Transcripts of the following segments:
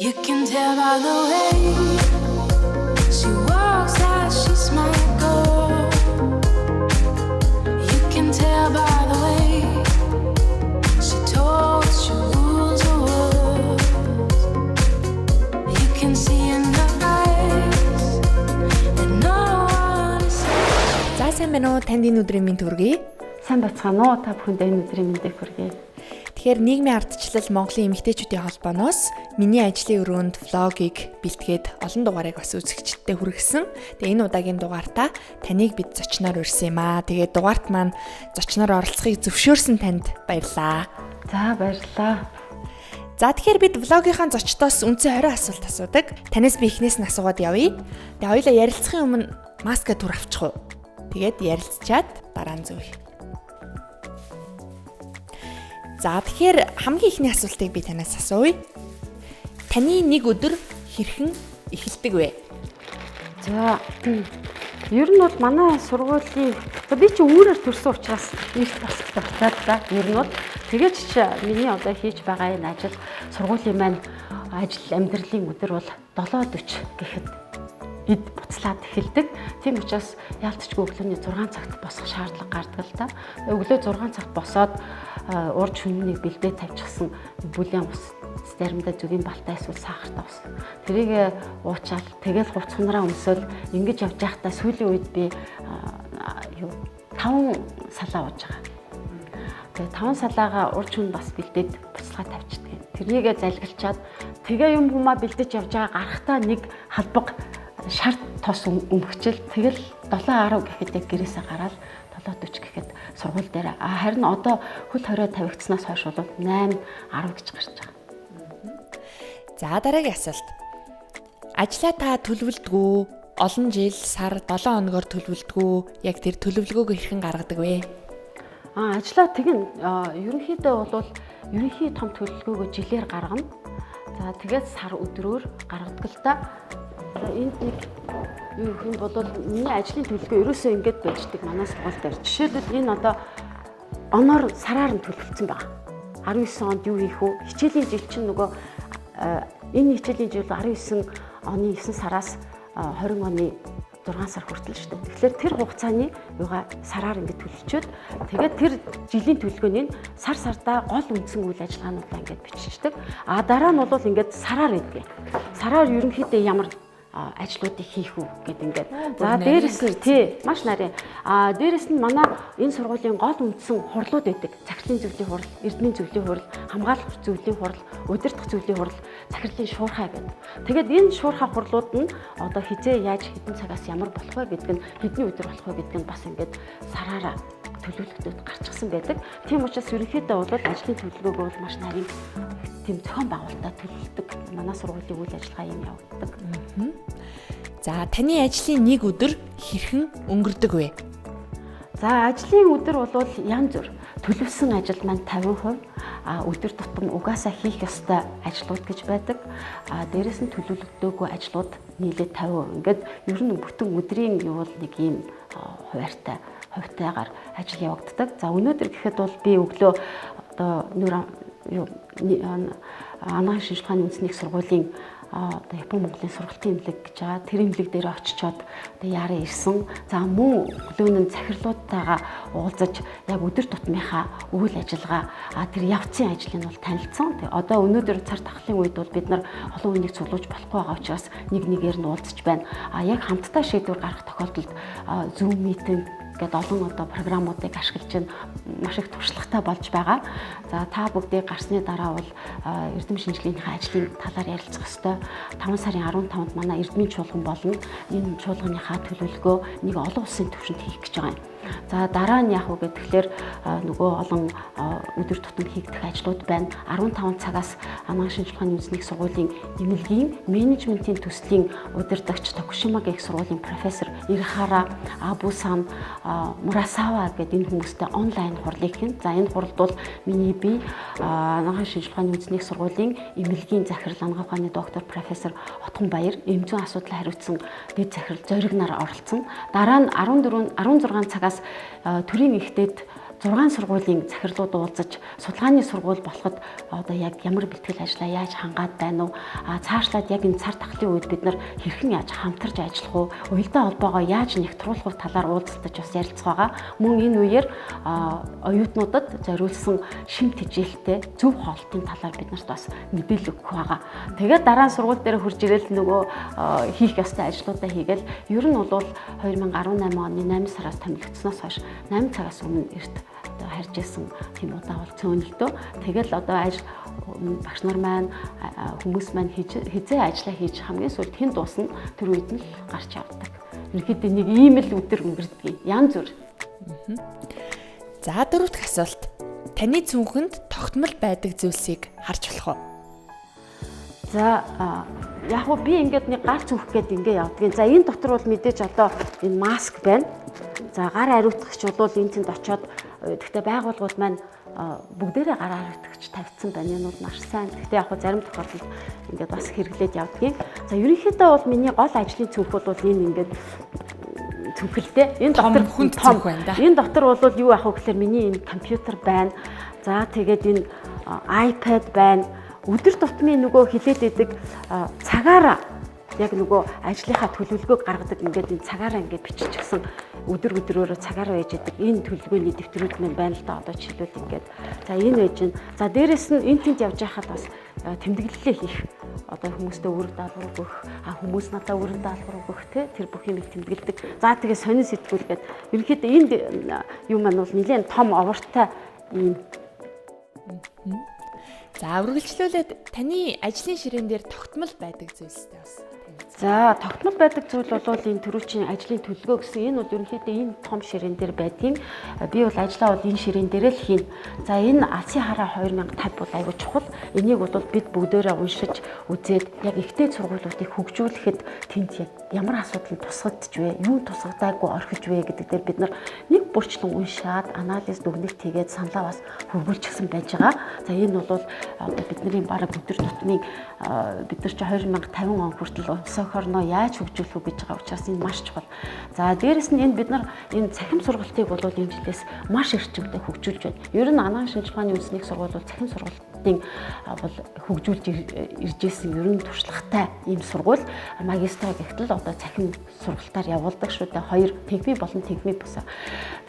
You can tell by the way she walks that she's my girl. You can tell by the way she talks, she rules the world. You can see in her eyes that no one is. За сайн байна уу? Танд энэ өдрийн мэнд хүргэе. Сайн бацгаана уу? Та бүхэнд энэ өдрийн мэндийг хүргэе. Тэгэхээр нийгмийн ардчилал Монголын Эмэгтэйчүүдийн Холбооноос миний ажлын өрөөнд влогийг бэлтгээд олон дугаарыг бас үзэгчдэд хүргэсэн. Тэгээ энэ удаагийн дугаартаа таныг бид зочноор урьсан юм аа. Тэгээ дугаарт маань зочноор оролцохыг зөвшөөрсөн танд баярлалаа. За баярлалаа. За тэгэхээр бид влогийнхаа зочдоос үндсэн 20 асуулт асуудаг. Танаас би эхнээс нь асуугаад явъя. Тэгээ хоёулаа ярилцахын өмнө маска түр авчих уу? Тэгээд ярилцчаад дараа нь зөөе. За тэгэхээр хамгийн ихний асуултыг би танаас асууя. Таны нэг өдөр хэрхэн эхэлдэг вэ? За ер нь бол манай сургуулийн би чи үүрээр төрсөн учраас их бас тогтоод да. Ер нь бол тэгээд ч миний одоо хийж байгаа энэ ажил сургуулийн маань ажил амьдралын өдөр бол 7:40 гэхэд эд буцлаад эхэлдэг. Тийм учраас яалтчгүй өглөөний 6 цагт босох шаардлага гардаг л да. Өглөө 6 цагт босоод урд шөнөнийг бэлдээ тавьчихсан бүлээн ус заримдаа зүгийн балтай эсвэл сахартай ус. Тэрийг уучаал тэгэл хувцснараа өмсөөл ингэж явж байхдаа сүүлийн үед би 5 салаа ууж байгаа. Тэгээ 5 салаагаа урд шөнө бас бэлдээд буцалгаа тавьчихдаг. Тэрнийгээ залгилчаад тэгээ юм хүмүүс бэлдэж явж байгаа гарахтаа нэг халбаг шарт тос өмгчл тэгэл 7:10 гэхэд яг гэрээсээ гараад 7:40 гэхэд сургууль дээр харин одоо хөл хорой тавигдсанаас хойш бол 8:10 гэж гарч байгаа. За дараагийн асуулт. Ажлаа та төлөвлөдгөө олон жил сар 7 хоногор төлөвлөдгөө яг тэр төлөвлөгөөг хэрхэн гаргадаг вэ? Ажлаа тэгнь ерөнхийдөө бол ерөнхий том төлөвлөгөөгөө жилээр гаргана. За тэгээд сар өдрөөр гаргадаг л та. Энд нэг юу юм бол миний ажлын төлөвлөгөө ерөөсөө ингэж байждаг манай сургууль дээр. Жишээлбэл энэ одоо оноор сараар нь төлөвлөсөн байгаа. 19 онд юу хийх вэ? Хичээлийн жил чинь нөгөө энэ хичээлийн жил 19 оны 9 сараас 20 оны 6 сар хүртэл шүү дээ. Тэгэхээр тэр хугацааны юугаа сараар ингэж төлөвчөөд тэгээд тэр жилийн төлөвлөгөөний сар сардаа гол үндсэн үйл ажиллагаануудаа ингэж биччихдэг. Дараа нь бол ингэж сараар идэх. Сараар ерөнхийдөө ямар ажлуудыг хийх үү гэдэг ингээд. За дээрэс нь тий маш нарийн. Дээрэс нь манай энэ сургуулийн гол үндсэн хурлууд байдаг. Захирлын зөвлөлийн хурал, эрдмийн зөвлөлийн хурал, хамгаалах зөвлөлийн хурал, удирдах зөвлөлийн хурал, захирлын шуурхай гэдэг. Тэгээд энэ шуурхай хурлууд нь одоо хизээ яаж хэдэн цагаас ямар болох вэ гэдэг нь хэдний өдөр болох вэ гэдэг нь бас ингээд сараараа төлөвлөгдөд гарчихсан байдаг. Тийм учраас ерөнхийдөө бол ажлын төлөвлөгөөг бол маш нарийн тийм зохион байгуулалтад төлөвлөдөг. Манай сургуулийн үйл ажиллагаа юм явагддаг. За таны ажлын нэг өдөр хэрхэн өнгөрдөг вэ? За ажлын өдөр бол янз бүр. Төлөвсөн ажил маань 50%, өдөр тутам угаасаа хийх ёстой ажлууд гэж байдаг. Дээрээс нь төлөвлөгдөөгүй ажлууд нийлээд 50%. Ингээд ер нь бүтэн өдрийн юу бол нэг ийм хувьтайгаар ажил явагддаг. За өнөөдөр гэхэд бол би өглөө одоо анагаахын шинжилгээний үндэсний сургуулийн одоо Япон Монголын сургалтын имлэг гэж байгаа. Тэр имлэг дээр очичоод одоо яараа ирсэн. За мөн өглөөнөө захирлуудтайгаа уулзаж яг өдөр тутмынхаа үйл ажиллагаа тэр явцын ажлыг бол танилцсан. Тэгээ одоо өнөөдөр цар тахлын үед бол бид нар олон хүнийг цуглуулж болохгүй байгаа учраас нэг нэгээр нь уулзаж байна. Яг хамтдаа шийдвэр гаргах тохиолдолд Zoom meeting гэдэг олон одоо програмуудыг ашиглаж маш их туршлагатай болж байгаа. За та бүгдийг гарсны дараа бол эрдэм шинжилгээнийхээ ажлын талаар ярилцах ёстой. 5 сарын 15-нд манай эрдмийн чуулган болно. Энэ чуулганыхаа төлөвлөгөө нэг олон улсын түвшинд хийх гэж байгаа юм. За дараа нь яг уу гэхээр нөгөө олон өдөр тутам хийгдэх ажлууд байна. 15 цагаас анагаахын шинжилгээний үндэсний сургуулийн эмнэлгийн менежментийн төслийн удирдагч Токушима гэх сургуулийн профессор Ирихара Абусан Мурасава гэдэг энэ хүмүүстэй онлайн хурлыг хийн. За энэ хуралд бол миний би анагаахын шинжилгээний үндэсний сургуулийн эмнэлгийн захирал анагаахны доктор профессор Отгон Баяр эмзэн асуудал хариуцсан дэд захирал Зориг нар оролцсон. Дараа нь 16 цагаас төрийн ихтэйд 6 сургуулийн захирлууд уулзаж судалгааны сургууль болоход одоо яг ямар бэлтгэл ажлаа яаж хангаад байна уу? Цаашлаад яг энэ цар тахлын үед бид нар хэрхэн яаж хамтарч ажиллах уу? Уялдаа холбоогоо яаж нэгтруулах талаар уулзалтаж бас ярилцах байгаа. Мөн энэ үеэр оюутнуудад зориулсан шим тэжээлтэй зөв хоолтын талаар бид нарт бас мэдээлэл өгөх байгаа. Тэгээд дараа нь сургууль дээр хурж ирэл нөгөө хийх ёстой ажлуудаа хийгээл ер нь бол 2018 оны 8 сараас томилогдсноос хойш 8 цагаас өмнө эрт одоо харж исэн тийм удаа бол цөөнөлтөө. Тэгэл одоо багш нар маань хүмүүс маань хизээ ажиллаа хийж хамгийн сүүлд хэн дуусна тэр үед нь л гарч явдаг. Ерөнхийдөө нэг ийм л өдөр өнгөрдөг. Янз бүр. За дөрөв дэх асуулт. Таны цүнхэнд тогтмол байдаг зүйлсийг харж болох уу? За яг уу би ингээд нэг гар цүнх гээд ингээ явдгийн. За энэ дотор бол мэдээж одоо энэ маск байна. За гар ариутгагч бол энэ тэнд очоод гэхдээ байгууллагууд маань бүгдээрээ гар ариутгагч тавьсан байна. Энэ бол маш сайн. Гэхдээ яг уу зарим тохиолдолд ингээд бас хэрэглээд явдгийн. За ерөнхийдөө бол миний гол ажлын цүнх бол энэ ингээд цүнхэлтэй. Энэ дотор хүнд цүнх байна да. Энэ дотор бол юу ах вэ гэхээр миний энэ компьютер байна. За тэгээд энэ iPad байна. Өдөр тутмын нөгөө хилээд идэг цагаараа яг нөгөө ажлынхаа төлөвлөгөөг гаргадаг ингээд энэ цагаараа ингээд биччихсэн өдөр өдрөөрөө цагаараа байж идэг энэ төлөвлөгөөний дэвтрүүд маань байна л да одоо жишээлбэл ингээд за энэ байж гин за дээрэс нь энэ тэнд явж байхад бас тэмдэглэлээ хийх одоо хүмүүстээ үүрэг даалгавар өгөх хүмүүс надад үүрэг даалгавар өгөх тэр бүх юмыг тэмдэглэдэг за тэгээ сонин сэтгүүлгээд ерөнхийдөө энд юм маань бол нэлээд том овоортой юм. За үргэлжлүүлээд таны ажлын ширээн дээр тогтмол байдаг зүйлстэй бас. За тогтмол байдаг зүйл бол энэ төрүүчийн ажлын төлөвлөгөө гэсэн энэ бол ерөнхийдөө энэ том ширээн дээр байдгийн. Би бол ажлаа бол энэ ширээн дээр л хийн. За энэ Алсын хараа 2050 бол аягүй чухал. Энийг бол бид бүгдээрээ уншиж үзээд яг ихтэй сургуулиудыг хөгжүүлэхэд тэнд яг ямар асуудал тусгагдж вэ? Юу тусгадаагүй орхиж вэ гэдэг дээр бид нар нэг бүрчлэн уншаад анализ дүгнэлт хийгээд саналаа бас хөрвүүлчихсэн байж байгаа. За энэ бол одоо бидний бараг өдөр тутмын бид нар чи 2050 он хүртэл онцгойрноо яаж хөгжүүлэх үү гэж байгаа учраас энэ маш чухал. За дээрэс нь энэ бид нар энэ цахим сургалтыг бол энэ жилээс маш эрчимтэй хөгжүүлж байна. Ер нь анагаах шинжилгээний үндэсний сургууль бол цахим сургалтын бол хөгжүүлж ирж ирсэн ер нь туршлагатай ийм сургууль. Магистра гэгтэл одоо цахим сургалтаар явуулдаг шүү дээ. 2 техник болон техник бусаа.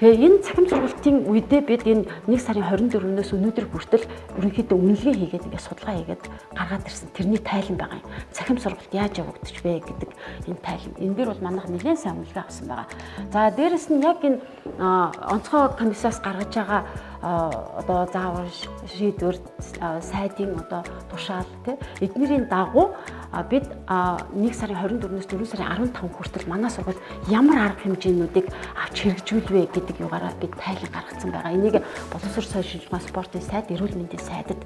Тэгээ энэ цахим сургалтын үедээ бид энэ 1 сарын 24-өөс өнөөдөр хүртэл ерөнхийдөө үнэлгээ хийгээд ингээд судалгаа хийгээд гаргаад ирсэн. Тэрний тайлан байгаа юм. Цахим сургалт яаж явагдаж вэ гэдэг энэ тайлан. Энэ дээр бол манайх нэлээд сайн үнэлгээ авсан байгаа. За дээрэс нь яг энэ онцгой комиссаас гаргаж байгаа одоо заавар шийдвэр сайдын одоо тушаал тий эднэрийн дагуу бид 1 сарын 24-өөс 4 сарын 15 хүртэл манай сургууль ямар арга хэмжээнүүдийг авч хэрэгжүүлвэ гэдэг югаараа бид тайлан гаргацсан байгаа. Энийг боловсрол соёлын шинжилгээ спортын сайд, эрүүл мэндийн сайдад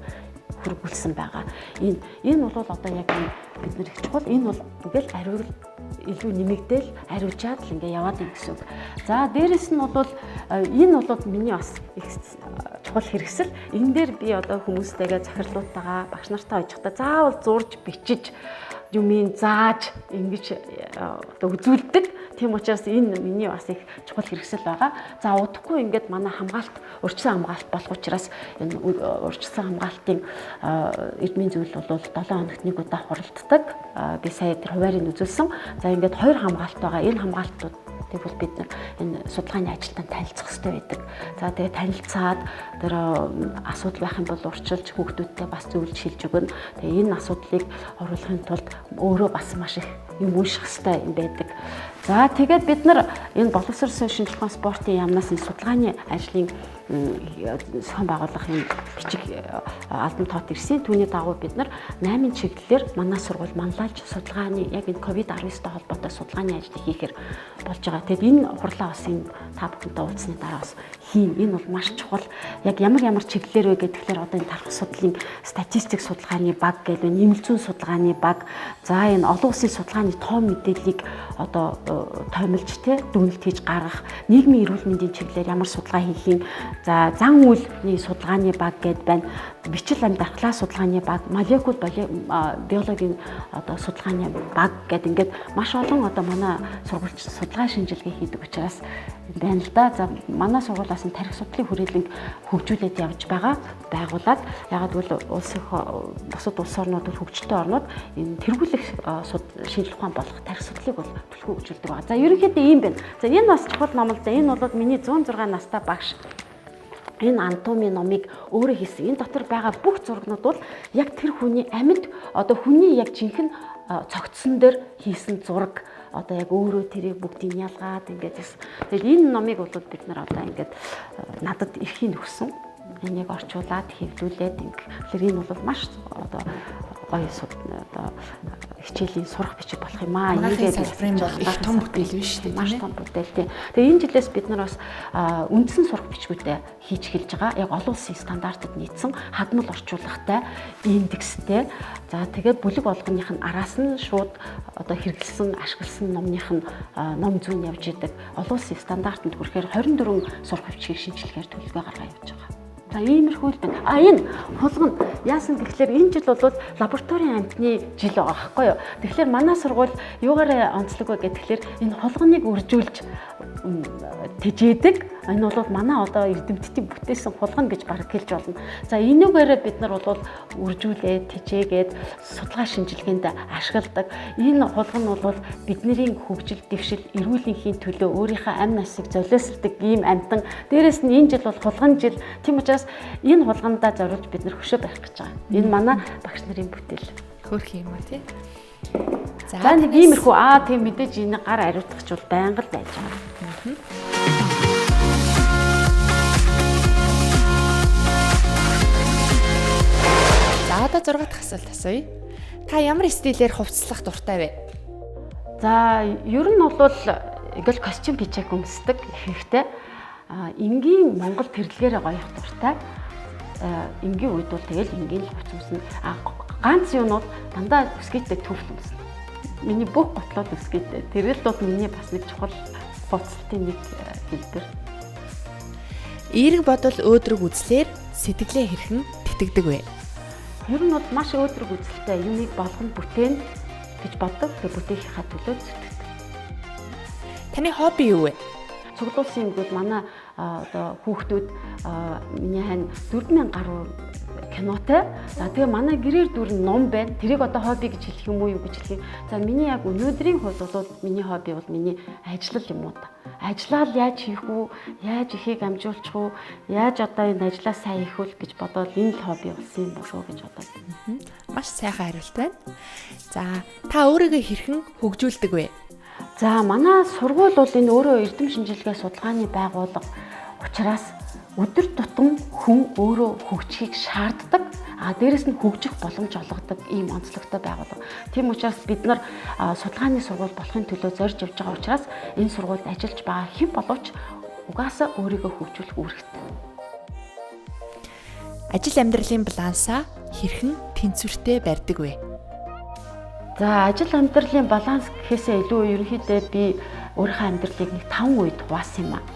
хөрвүүлсэн байгаа. Энэ бол одоо яг бид нар их чухал. Энэ бол ингээл ариул илүү нэмэгдээл ариужаад л ингээ яваад юм гэсэн үг. За дээрэс нь бол энэ бол миний бас их чухал хэрэгсэл. Энэ дээр би одоо хүмүүстэйгээ захирлуудтайгаа багш нартай хожихдаа заавал зурж бичиж юмын зааж ингэж одоо үзүүлдэг. Тийм учраас энэ миний бас их чухал хэрэгсэл байгаа. За удахгүй ингээд манай хамгаалт урьдчилан хамгаалт болох учраас энэ урьдчилан хамгаалтын эрдмийн зүйл бол 7 хоногт нэг удаа хуралддаг. Би сая тэр хуваарийг үзүүлсэн. За ингээд 2 хамгаалт байгаа. Энэ хамгаалтууд тэг бол бид энэ судалгааны ажилтан танилцах хэрэгтэй байдаг. За тэгээ танилцаад тэр асуудал байх юм бол урьдчилж хүүхдүүдтэй бас зөвлөж шилж өгнө. Тэгээ энэ асуудлыг оруулахын тулд өөрөө бас маш их юм унших хэрэгтэй юм байдаг. За тэгээд бид нар энэ боловсрол соёлын шинжилгээ спортын яамнаас энэ судалгааны ажлын зохион байгуулах юм бичиг албан тоот ирсэн. Түүний дагуу бид нар 8 чиглэлээр манай сургууль манлайлж судалгааны яг энэ COVID-19-тэй холбоотой судалгааны ажлыг хийхээр болж байгаа. Тэгэд энэ хурлаа бас энэ та бүхэнтэй уулзсны дараа бас хийн. Энэ бол маш чухал. Яг ямар чиглэлээр вэ гэхээр одоо энэ тархах судлалын статистик судалгааны баг гэдэг нэмэлцүүн судалгааны баг. За энэ олон улсын судалгааны тоон мэдээллийг одоо тоомлж дүгнэлт хийж гаргах, нийгмийн эрүүл мэндийн чиглэлээр ямар судалгаа хийх юм. За зан үйлний судалгааны баг гэдээ байна. бичил амьд дархлаа судалгааны баг, молекул биологийн одоо судалгааны баг гэдэг ингээд маш олон одоо манай сургуульч судалгаа шинжилгээ хийдэг учраас байна л да. За манай сургуулиас нь тарих судлалын хүрээлэнг хөгжүүлээд явж байгаа байгууллаад ягаад гэвэл бусад улс орнууд бол хөгжилтэй орнууд энэ тэргүүлэх шинжилгээ ухаан болох тарих судлалыг бол түлхүү хөгжүүлдэг байгаа. За ерөнхийдөө ийм байна. За энэ бас чухал ном л да. Энэ бол миний 106 настай багш энэ анатомийн номыг өөрөө хийсэн. Энэ дотор байгаа бүх зурагнууд бол яг тэр хүний амьд одоо хүний яг жинхэнэ цогцсон дээр хийсэн зураг. Одоо яг өөрөө тэрийг бүгдийг ялгаад ингээд байсан. Тэгэл энэ номыг бол бид нар одоо ингээд надад эрхийн өгсөн. Энийг орчуулад хэвлүүлээд тэгэхээр энэ бол маш одоо гоё одоо хичээлийн сурах бичиг болох юм аа. Ингээд салбарын бол их том бүтээл биш үү? Маш том бүтээл тийм. Тэгээ энэ жилээс бид нар бас үндсэн сурах бичгүүдэд хийж эхэлж байгаа. Яг олон улсын стандартад нийцсэн хадмал орчуулагтай, индекстэй. За тэгээд бүлэг болгоных нь араас нь шууд одоо хэрэглэсэн, ашигласан номных нь ном зүүн явж идэг. Олон улсын стандартанд хүрэхээр 24 сурах бичгийг шинжилгээр төлөвлөгөө гаргаа явж байгаа. За иймэрхүү л байна. Энэ хулгана яасан гэхэлэр энэ жил бол лабораторийн амьтны жил байгаа байхгүй юу. Тэгэхээр манай сургууль юугаар онцлог вэ гэхэлэр энэ хулганыг үржүүлж тэжээдэг. Энэ бол манай одоо эрдэмтдийн бүтээсэн хулгана гэж бараг хэлж болно. За энүүгээрээ бид нар бол үржүүлээд тэжээгээд судалгаа шинжилгээнд ашигладаг. Энэ хулгана бол бидний хөгжил, дэвшил, эрүүл энхийн төлөө өөрийнхөө амь насыг золиослдог ийм амтан. Дээрээс нь энэ жил бол хулган жил. Тийм учраас энэ хулгандаа зориулж бид нар хөшөө барих гэж байгаа. Энэ манай багш нарын бүтээл. Хөөх юм аа тий. За нэг иймэрхүү тийм мэдээж энэ гар ариутгач бол байнга л байж байгаа. За одоо 6 дахь асуулт асууя. Та ямар стилээр хувцаслах дуртай вэ? За ер нь бол ингээл костюм бичээг өмсдөг ихэнхдээ. Энгийн Монгол тэрлэгээрээ гоёх дуртай. Энгийн үед бол тэгэл энгийн л хувц өмснө. Ганц юунууд дандаа өсгийтэй төвл өмснө. Миний бүх готлоод өсгийтэй. Тэрэл бол миний бас нэг чухал хувцлтын нэг хэлбэр. Эерэг бодол өөдрөг үзлээр сэтгэлээ хэрхэн тэтгдэг вэ? Ер нь бол маш өөдрөг үзэлтэй юмыг болгоно бүтээн гэж боддог. Тэгээ бүтээхийнхаа төлөө зүтгэдэг. Таны хобби юу вэ? Цуглуулсан юмгууд манай одоо хүүхдүүд миний хань 4000 гаруй кинотой. За тэгээ манай гэрээр дүрэн ном байна. Тэрийг одоо хобби гэж хэлэх юм уу юу гэж хэлэх юм. За миний яг өнөөдрийн хувьд бол миний хобби бол миний ажлал юм уу та. Ажлаа яаж хийх үү? Яаж ихийг амжуулчих үү? Яаж одоо энэ ажлаа сайн хийх вэ гэж бодоод энэ л хобби болсон юм болов уу гэж бодоод. Маш сайхан хариулт байна. За та өөрийгөө хэрхэн хөгжүүлдэг вэ? За манай сургууль бол энэ өөрөө эрдэм шинжилгээ судалгааны байгууллага учраас өдөр тутам хүн өөрөө хөгжихийг шаарддаг. Дээрэс нь хөгжих боломж олгодог ийм онцлогтой байгууллага. Тийм учраас бид нар судалгааны сургууль болохын төлөө зорж явж байгаа учраас энэ сургуульд ажиллаж байгаа хэн боловч угаасаа өөрийгөө хөгжүүлэх үүрэгтэй. Ажил амьдралын балансаа хэрхэн тэнцвэртэй барьдаг вэ? За ажил амьдралын баланс гэхээсээ илүү ерөнхийдөө би өөрийнхөө амьдралыг нэг 5 үед хуваасан юм аа.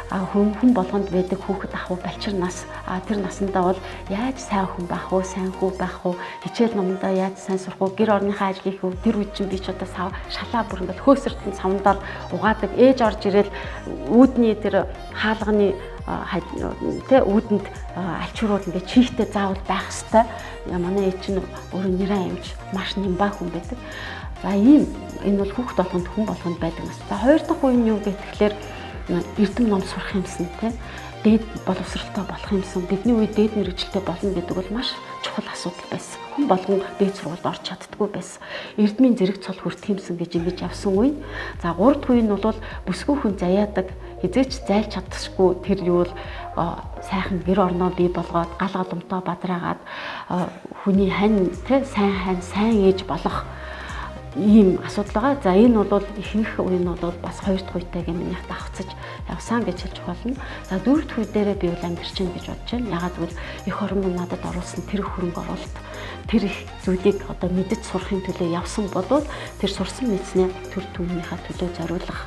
Хүн болгонд байдаг хүүхэд ах уу балчир нас. Тэр насандаа бол яаж сайн хүн байх уу, сайн хүү байх уу, хичээл номдоо яаж сайн сурах уу, гэр орныхаа ажил хийх үү, тэр үед чинь би ч одоо шалаа бүр ингээд хөөсөртөн савндал угаадаг. Ээж орж ирэл үүдний тэр хаалганы үүдэнд альчуурууд ингээд чихтэй заавал байх хэвээр. Манай ээж чинь өөрөө нэрээ амж маш нимбаа хүн байдаг. За энэ бол хүүхэд болгонд хүн болгонд байдаг нас. За хоёр дахь үе нь юу гэхээр эрдэм ном сурах юмсан тийм дээд боловсралтай болох юмсан. Бидний үед дээд мэргэжилтэй болно гэдэг бол маш чухал асуудал байсан. Хүн болгон дээд сургуульд орж чаддаггүй байсан. Эрдмийн зэрэг цол хүртэх юмсан гэж ингэж явсан үе. За 3 дахь үе нь бол бүсгүй хүн заяадаг хизээч зайлж чадчихгүй тэр юу л сайхан гэр орноо бий болгоод гал голомтоо бадраагаад хүний хань тийм сайн хань сайн ээж болох ийм асуудал байгаа. За энэ бол ихэнх үе нь бол бас 2 дахь үетэйгээ минийх давхцаж явсан гэж хэлж болно. За 4 дахь үе дээрээ би бол амьдарч чинь гэж бодож байна. Ягаад гэвэл эх орон надад оруулсан тэр их хөрөнгө оруулалт тэр их зүйлийг одоо мэдэж сурахын төлөө явсан болвол тэр сурсан мэдснээ төр түмнийхээ төлөө зориулах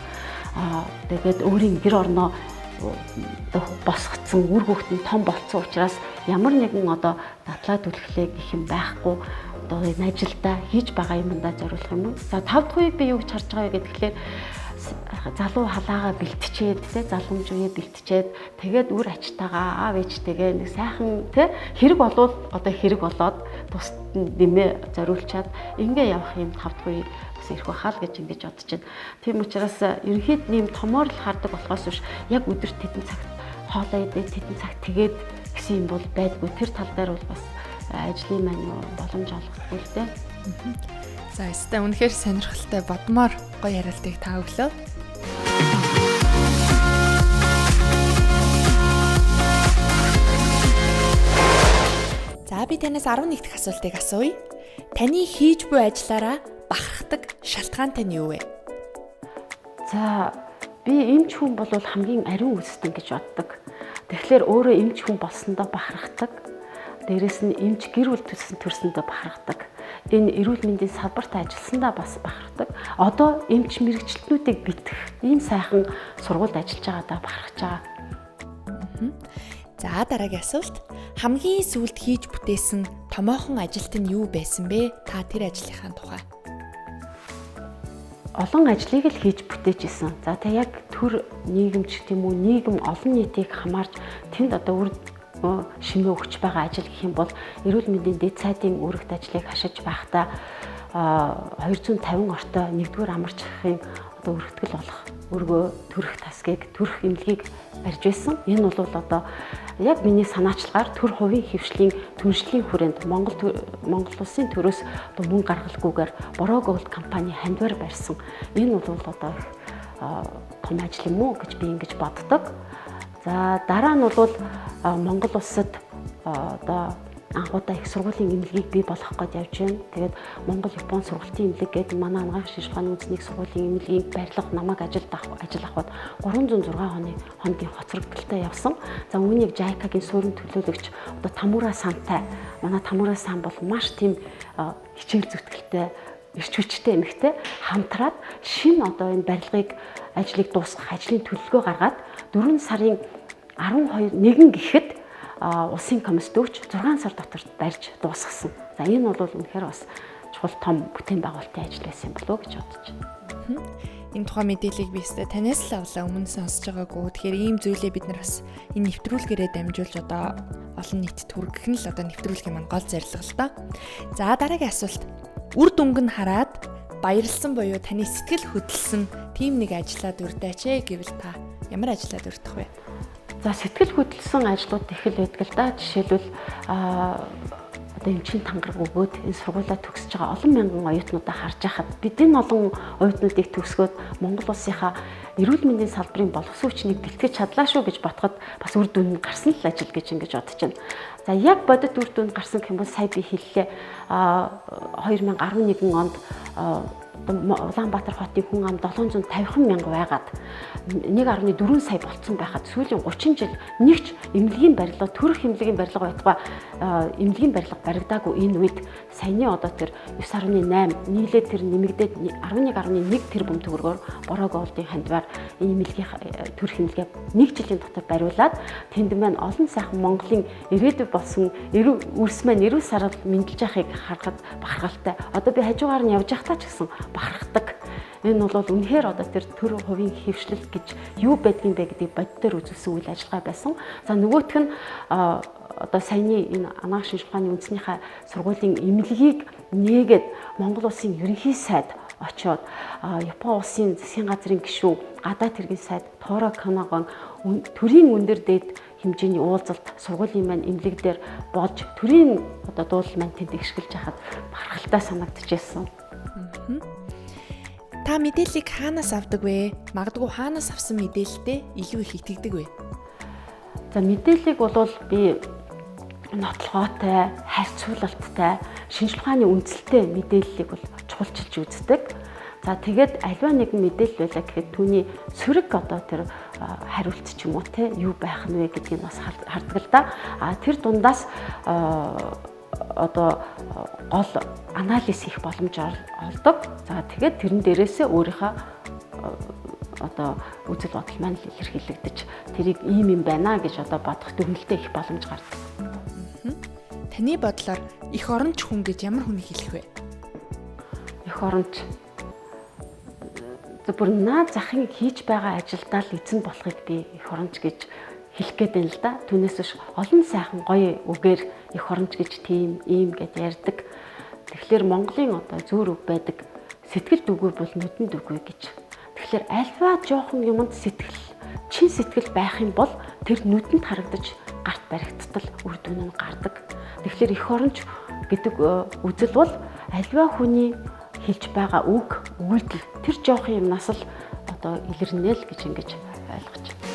тэгээд өөрийн гэр орноо босгоцсон, үр хөвгт нь том болцсон учраас ямар нэгэн одоо дадлага түлхлээ гэх юм байхгүй. Одоо энэ ажилдаа хийж байгаа юмдаа зориулах юм. За 5 дахь үеийг би юу гэж харж байгаа вэ гэхээр залуу халаагаа бэлтчихэд те залгамж үе бэлтчихэд тэгээд үр ачтайгаа аав ээжтэйгээ нэг сайхан те хэрэг болвол одоо хэрэг болоод тусад нэмээ зориулчаад ингээ явах юм 5 дахь үе бас ирэх байхаа л гэж ингэж бодож байна. Тийм учраас ерөнхийд нэм томоор л хардаг болохоос биш яг өдөрт тэдэн цагт хоолоо идээд тэдэн цагт тэгээд гэсэн юм бол байдгүй. Тэр тал дээр бол бас ажлын маань боломж олгохгүй л те. За өстэй үнэхээр сонирхолтой бодмоор гоё ярилцлагыг та өглөө. За би танаас 11 дахь асуултыг асууя. Таны хийж буй ажлаараа бахархдаг шалтгаантай нь юу вэ? За би эмч хүн бол хамгийн ариун үзтэн гэж боддог. Тэгэхээр өөрөө эмч хүн болсондоо бахархдаг. Дээрээс нь эмч гэр бүл төрсөндөө бахархдаг. Энэ эрүүл мэндийн салбарт ажилласандаа бас бахархдаг. Одоо эмч мэрэгчлэтнүүдийг битгэх ийм сайхан сургуульд ажиллаж байгаадаа бахархаж байгаа. За дараагийн асуулт. Хамгийн сүүлд хийж бүтээсэн томоохон ажилт нь юу байсан бэ? Та тэр ажлынхаа тухай. Олон ажлыг л хийж бүтээж исэн. За та яг төр нийгэмч тийм үү нийгэм олон нийтийг хамаарч тэнд одоо үр шимээ өгч байгаа ажил гэх юм бол эрүүл мэндийн дэд сайдын үүрэгт ажлыг хашиж байхдаа 250 ортой 1-р амарчхын одоо өргөтгөл болох өргөө төрөх тасгийг төрөх эмнэлгийг барьж байсан. Энэ бол одоо яг миний санаачлагаар төр хувийн хөвшлийн түншлэлийн хүрээнд Монгол улсын төрөөс одоо мөнгө гаргалгүйгээр Бороо Голд компани хандвар барьсан. Энэ бол одоо том ажил юм уу гэж би ингэж боддог. За дараа нь бол Монгол улсад одоо анхудаа их сургуулийн эмнэлгийг бий болгох гээд явж байна. Тэгээд Монгол Япон сургуулийн эмнэлэг гэдэг манай анагаах шишгааны үндэсний сургуулийн эмнэлгийг барилгах намайг ажил авахд 306 хоногийн хоцрогдолтой явсан. За үүнийг JICA-гийн суурин төлөөлөгч одоо Тамура Сантай. Манай Тамура Сан бол маш тийм хичээл зүтгэлтэй эрч хүчтэй эмэгтэй хамтраад шинэ одоо энэ барилгыг ажлыг дуусгах ажлын төлөвлөгөө гаргаад 4 сарын 12-1 гэхэд улсын комиссд өгч 6 сар дотор барьж дуусгасан. За энэ бол үнэхээр бас чухал том бүтээн байгуулалтын ажил байсан болов уу гэж бодож байна. Энэ тухайн мэдээллийг би өстэй танаас л авлаа өмнө сонсож байгаагүй. Тэгэхээр ийм зүйлээ бид нар бас энэ нэвтрүүлгээрээ дамжуулж одоо олон нийтэд хүргэх нь л одоо нэвтрүүлгийн маань гол зорилго л доо. За дараагийн асуулт. Үр дүнг нь хараад баярлсан буюу таны сэтгэл хөдлсөн тийм нэг ажлаад урдаач гэвэл та ямар ажлаад урдах вэ? За сэтгэл хөдлсөн ажлууд их л байдаг л да. Жишээлбэл одоо эмчийн тангараг өгөөд энэ сургуулаа төгсөж байгаа олон мянган оюутнуудаа харж байхад бид энэ олон оюутнуудыг төгсгөөд Монгол улсынхаа эрүүл мэндийн салбарын боловсон хүчнийг бэлтгэж чадлаа шүү гэж ботход бас үр дүн нь гарсан л ажил гэж ингэж бодож байна. За яг бодит үр дүнд гарсан гэх юм бол сая би хэллээ 2011 онд Улаанбаатар хотын хүн ам 750 мянга байгаад 1.4 сая болцсон байхад сүүлийн 30 жил нэгч эмнэлгийн барилга төрөх эмнэлгийн барилга байтугай эмнэлгийн барилга баригдаагүй энэ үед саяны одоо тэр 9.8 нийлээд тэр нэмэгдээд 11.1 тэрбум төгрөгөөр Бороо Голдын хандвар эмнэлгийн төрөх эмнэлгээ 1 жилийн дотор бариулаад тэнд маань олон сайхан Монголын ирээдүйд болсон үрс маань 90 сард мэдлж яхахыг харахад бахархалтай. Одоо би хажуугаар нь явж байхдаа ч гэсэн бахархдаг. Энэ бол үнэхээр одоо тэр төр хувийн хөвшлэл гэж юу байдгийг бэ гэдгийг боддоор үзүүлсэн үйл ажиллагаа байсан. За нөгөөх нь одоо саяны энэ анагаах шинжилгээний үндэснийхээ сургуулийн эмнэлгийг нээгээд Монгол улсын ерөнхий сайд очоод Япон улсын засгийн газрын гишүүн гадаад хэргийн сайд Торо Канагон төрийн өндөр дээд хэмжээний уулзалт сургуулийн маань эмнэлэг дээр болж төрийн одоо дуулал маань тэнд ихшгэлж хахад бахархалтай санагдчихсэн. Та мэдээллийг хаанаас авдаг вэ? Магадгүй хаанаас авсан мэдээлэлтэй илүү их итгэдэг вэ? За мэдээллийг бол би нотлогоотой, харьцуулалттай, шинжилгээ ухааны үндсэлтэй мэдээллийг бол чухалчилж үздэг. За тэгээд альва нэгэн мэдээлэл байлаа гэхэд түүний сөрөг одоо тэр хариулт ч юм уу те юу байх нь вэ гэдгийг бас хардаг л да. Тэр дундаас одоо гол анализ хийх боломж олдог. За тэгээд тэрэн дээрээсээ өөрийнхөө одоо үзэл бодол маань илэрхийлэгдэж тэрийг ийм юм байна гэж одоо бодох дүгнэлтээ их боломж гардаг. Таны бодлоор эх оронч хүн гэж ямар хүнийг хэлэх вэ? Эх оронч бүр наад захын хийж байгаа ажилдаа л эзэн болохыг би эх оронч гэж хэлэх гээд байна л да. Түүнээс биш олон сайхан гоё үгээр эх оронч гэж тийм ийм гэд ярьдаг. Тэгэхээр Монголын одоо зөөр үг байдаг. Сэтгэлд үгүй бол нүдэнд үгүй гэж. Тэгэхээр альва жоохон юмд чин сэтгэл байх юм бол тэр нүдэнд харагдаж гарт баригдтал үр дүн нь гардаг. Тэгэхээр эх оронч гэдэг үзэл бол альва хүний хэлж байгаа үг, үйлдэл тэр жоохон юмнаас л одоо илэрнэ л гэж ингэж ойлгож байна.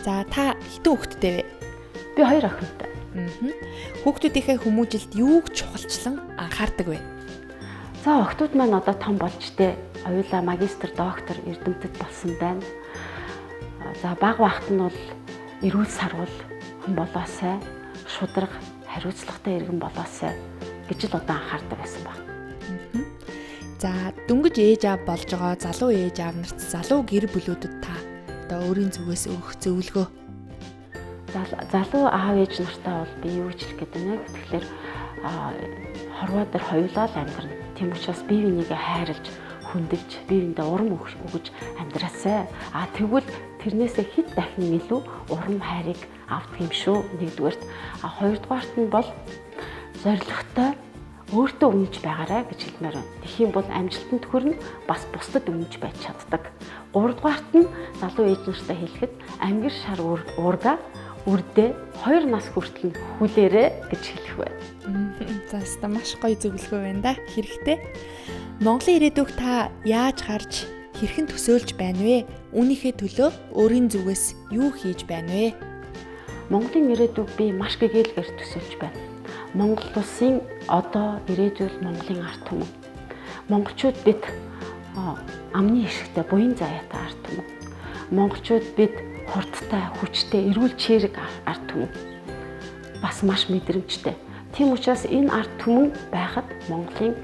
За та хитэн хүүхэдтэй вэ? Би 2 охинтой. Хүүхдүүдийнхээ хүмүүжилд юуг чухалчлан анхаардаг вэ? За охтууд маань одоо том болж тэ оюула магистр, доктор, эрдэмтэд болсон байна. За бага багт нь бол эрүүл сарвал хүн болоосай, шударга, хариуцлагатай иргэн болоосай гэж л одоо анхаардаг байсан баг. За дөнгөж ээж аав болж байгаа залуу ээж аав нарт залуу гэр бүлүүдэд та одоо өөрийн зүгээс өгөх зөвлөгөө. Залуу аав ээж нартаа бол би юу гэж хэлэх гээд байна вэ? Тэгэхээр хорвоо дээр хоёулаа л амьдрна. Тийм учраас бие бинийгээ хайрлаж, хүндэлж, бие биендээ урам өгж амьдраасай. Тэгвэл тэрнээсээ хэд дахин илүү урам хайрыг авдаг юм шүү. Нэгдүгээрт, хоёрдугаарт нь бол зоригтой өөртөө үнэнч байгаарай гэж хэлмээр байна. Тэгэх юм бол амжилтанд хүрнэ, бас бусдад үнэнч байж чаддаг. Гуравдугаарт нь залуу ээж нартай хэлэхэд ангир шар уурга үрдээ 2 нас хүртэл хүлээрэ гэж хэлэх байна. За өстө маш гоё зөвлөгөө байна да. Хэрэгтэй. Монголын ирээдүйг та яаж харж хэрхэн төсөөлж байна вэ? Үүнийхээ төлөө өөрийн зүгээс юу хийж байна вэ? Монголын ирээдүйг би маш гэгээлгээр төсөөлж байна. Монгол улсын одоо ирээдүйн Монголын ард түмэн. Монголчууд бид амны ишгтэй буян заяатай ард түмэн. Монголчууд бид хурдтай, хүчтэй, эрүүл чирэг ард түмэн. Бас маш мэдрэмжтэй. Тийм учраас энэ ард түмэн байхад Монголын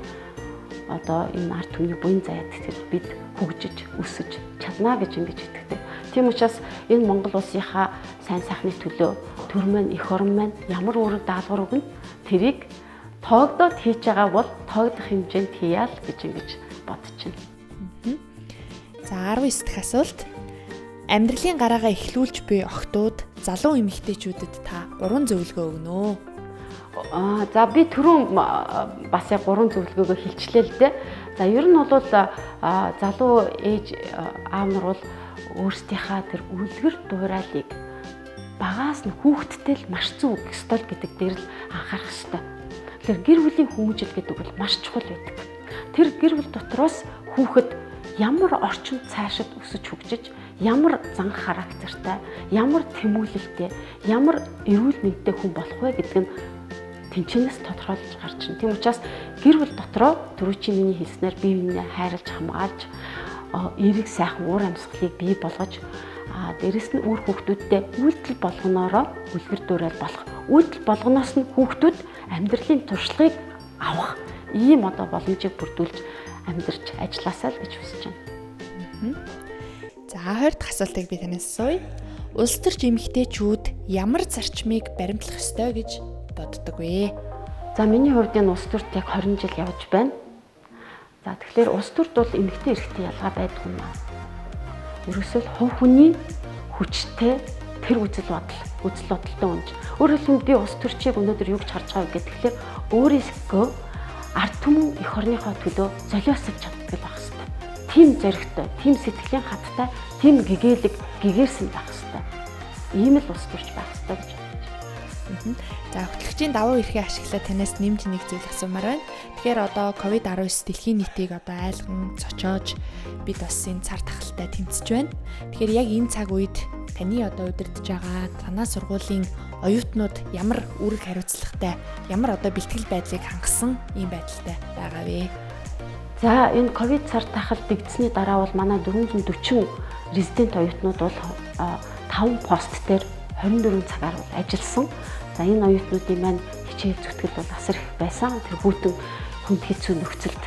одоо энэ ард түмний буян заяад бид хөгжиж, өсөж чадна гэж ингэж итгэдэг. Тийм учраас энэ Монгол улсынхаа сайн сайхны төлөө төр маань, эх орон маань ямар үүрэг даалгавар өгнө тэрийг тоогдоод хийж байгаа бол тоогдох хэмжээнд хийя л гэж ингэж бодож байна. За 19 дахь асуулт. Амьдралын гараагаа эхлүүлж буй охтууд, залуу эмэгтэйчүүдэд та 3 зөвлөгөө өгнө. За би түрүүн бас яг 3 зөвлөгөөгөө хэлчлээ л дээ. За ер нь бол залуу ээж аав нар бол өөрсдийнхаа тэр үлгэр дуурайлыг багаас нь хүүхэдтэй л маш зөв өгөх ёстой гэдэг дээр л анхаарах ёстой. Тэгэхээр гэр бүлийн хүмүүжил гэдэг бол маш чухал байдаг. Тэр гэр бүл дотроос хүүхэд ямар орчинд цаашид өсөж хөгжиж, ямар занх характертай, ямар тэмүүлэлтэй, ямар эрүүл мэндтэй хүн болох вэ гэдэг нь тэнцэнээс тодорхойлж гарч ирнэ. Тийм учраас гэр бүл дотроо түрүүчийн миний хэлснээр бие биенээ хайрлаж хамгаалж, эерэг сайхан уур амьсгалыг бий болгож, дээрэс нь үр хүүхдүүдтэй үйлдэл болгоноороо үлгэр дуурайл болох. Үйлдэл болгоноос нь хүүхдүүд амьдралын туршлагыг авах ийм одоо боломжийг бүрдүүлж амьдарч ажилласаа л гэж хүсэж байна. За 20 дахь асуултыг би танаас асууя. Улс төрч эмэгтэйчүүд ямар зарчмыг баримтлах ёстой гэж боддог вэ? За миний хувьд энэ улс төрт яг 20 жил явж байна. За тэгэхээр улс төрт бол эмэгтэй эрэгтэй ялгаа байдаг юм аа. Ерөөсөө хувь хүний хүчтэй тэр үзэл бодолтой унж. Өөрөөр хэлбэл би улс төрчийг өнөөдөр юу гэж харж байгаа вэ гэхээр өөрийнхөө ард түмэн эх орныхоо төлөө золиосож чаддаг байх хэрэгтэй. Тим зоригтой, тим сэтгэлийн хаттай, тим гэгээрсэн байх хэрэгтэй. Ийм л улс төрч байх хэрэгтэй гэж бодож байна. За хөтлөгчийн давуу эрхээ ашиглаад танаас нэмж нэг зүйл асуумаар байна. Тэгэхээр одоо COVID-19 дэлхийн нийтийг одоо айлган цочоож бид бас энэ цар тахалтай тэмцэж байна. Тэгэхээр яг энэ цаг үед таны одоо удирдах байгаа танаа сургуулийн оюутнууд ямар үүрэг хариуцлагатай, ямар одоо бэлтгэл байдлыг хангасан ийм байдалтай байгаа вэ? За энэ ковид цар тахал дэгдсэний дараа бол манай 440 резидент оюутнууд бол 5 пост дээр 24 цагаар бол ажилласан. За энэ оюутнуудын маань хичээл зүтгэл бол асар их байсан. Тэр хүйтэн хүнд хэцүү нөхцөлд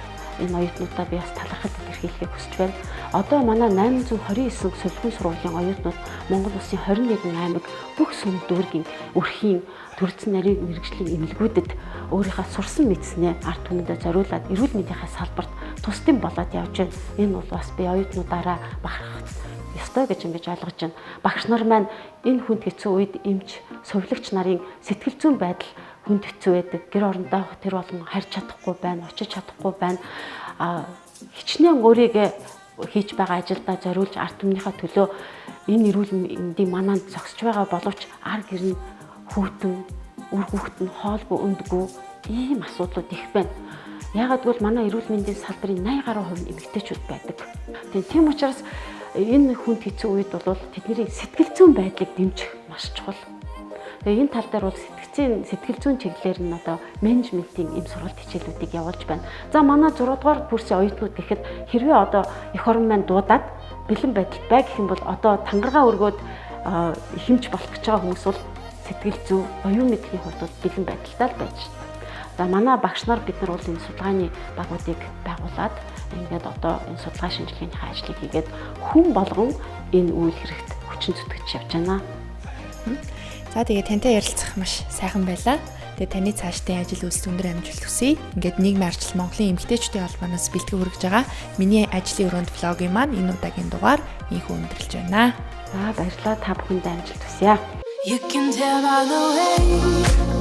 энэ оюутнуудаа би бас талархал илэрхийлэхийг хүсэж байна. Одоо манай 829 солихын сургуулийн оюутнууд Монгол улсын 21 аймаг бүх сүм дүүргийн өрхийн төрөлцсөн нарийн мэргэжлийн эмнэлгүүдэд өөрийнхөө сурсан мэдснээ ард түмэндээ зориулаад эрүүл мэндийнхээ салбарт тусдын болоод явж байна. Энэ бол бас би оюутнуудаараа бахархах ёстой гэж ингэж ойлгож байна. Багш нар маань энэ хүнд хэцүү үед эмч, сувилагч нарын сэтгэл зүйн байдал хүнд хэцүү байдаг. Гэр орондоо тэр болон харьж чадахгүй байна, очиж чадахгүй байна. Хичнээн өөрийгөө хийж байгаа ажилдаа зориулж ард түмнийхээ төлөө энэ эрүүл мэндийн манаанд зогсож байгаа боловч ар гэр нь хүүтэн, үр хүүхэд нь хоолгүй өндгөө ийм асуудлууд их байна. Яагаад гэвэл манай эрүүл мэндийн салбарын 80 гаруй хувь эмэгтэйчүүд байдаг. Тийм учраас энэ хүнд хэцүү үед бол тэдний сэтгэл зүйн байдлыг дэмжих маш чухал. Тэгээ энэ тал дээр бол сэтгэл зүйн чиглэлээр нь одоо менежментийн эм сургалт хичээлүүдийг явуулж байна. За манай 6 дугаар курсын оюутнууд гэхэд хэрвээ одоо эх орон маань дуудаад бэлэн байдал бай гэх юм бол одоо тангараа өргөөд ихэмж болох гэж байгаа хүмүүс бол сэтгэл зүй, оюун мэдлэгийн хувьд бол бэлэн байдалтай л байж байна. За манай багш нар бид нар бол энэ судалгааны багуудыг байгуулад ингээд одоо энэ судалгаа шинжилгээнийхээ ажлыг хийгээд хүн болгон энэ үйл хэрэгт хүчин зүтгэж явж байна. За тэгээ тантай ярилцах маш сайхан байлаа. Тэгээ таны цаашдын ажил үйлс өндөр амжилт хүсье. Ингээд нийгмийн арчил Монголын эмэгтэйчүүдийн холбооноос бэлтгэн хүргэж байгаа Миний ажлын өрөөнд влогийн маань энэ удаагийн дугаар ийхүү өндөрлж байна. За баярлалаа, та бүхэнд амжилт хүсье. You can tell by the way